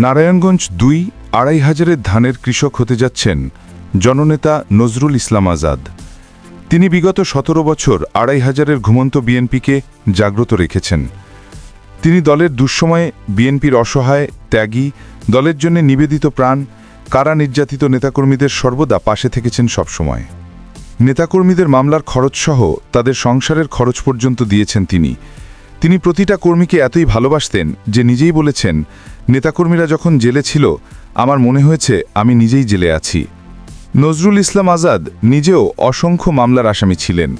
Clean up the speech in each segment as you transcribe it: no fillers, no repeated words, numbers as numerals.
নারায়ণগঞ্জ ২ আড়াই হাজারের ধানের কৃষক হতে যাচ্ছেন জননেতা নজরুল ইসলাম আজাদ। তিনি বিগত ১৭ বছর আড়াই হাজারের ঘুমন্ত বিএনপিকে জাগ্রত রেখেছেন। তিনি দলের দুঃসময়ে বিএনপির অসহায়, ত্যাগী, দলের জন্য নিবেদিত প্রাণ, কারা নির্যাতিত নেতাকর্মীদের সর্বদা পাশে থেকেছেন সবসময়। নেতাকর্মীদের মামলার খরচসহ তাদের সংসারের খরচ পর্যন্ত দিয়েছেন তিনি প্রতিটা কর্মীকে এতই ভালোবাসতেন যে নিজেই বলেছেন, নেতাকর্মীরা যখন জেলে ছিল আমার মনে হয়েছে আমি নিজেই জেলে আছি। নজরুল ইসলাম আজাদ নিজেও অসংখ্য মামলার আসামি ছিলেন।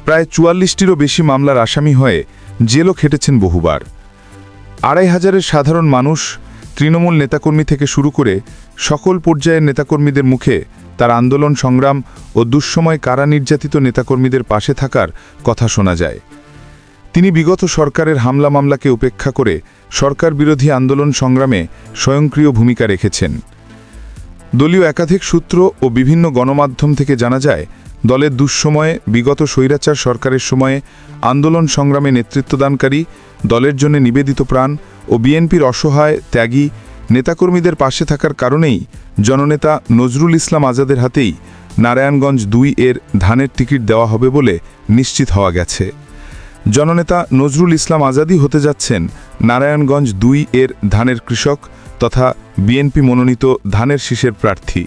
প্রায় ৪৪টিরও বেশি মামলার আসামি হয়ে জেলও খেটেছেন বহুবার। আড়াই হাজারের সাধারণ মানুষ, তৃণমূল নেতাকর্মী থেকে শুরু করে সকল পর্যায়ের নেতাকর্মীদের মুখে তার আন্দোলন সংগ্রাম ও দুঃসময় কারা নির্যাতিত নেতাকর্মীদের পাশে থাকার কথা শোনা যায়। তিনি বিগত সরকারের হামলা মামলাকে উপেক্ষা করে সরকার বিরোধী আন্দোলন সংগ্রামে স্বয়ংক্রিয় ভূমিকা রেখেছেন। দলীয় একাধিক সূত্র ও বিভিন্ন গণমাধ্যম থেকে জানা যায়, দলের দুঃসময়ে বিগত স্বৈরাচার সরকারের সময়ে আন্দোলন সংগ্রামে নেতৃত্বদানকারী, দলের জন্য নিবেদিত প্রাণ ও বিএনপির অসহায়, ত্যাগী নেতাকর্মীদের পাশে থাকার কারণেই জননেতা নজরুল ইসলাম আজাদের হাতেই নারায়ণগঞ্জ ২ এর ধানের টিকিট দেওয়া হবে বলে নিশ্চিত হওয়া গেছে। জননেতা নজরুল ইসলাম আজাদই হতে যাচ্ছেন নারায়ণগঞ্জ ২ এর ধানের কৃষক তথা বিএনপি মনোনীত ধানের শীষের প্রার্থী।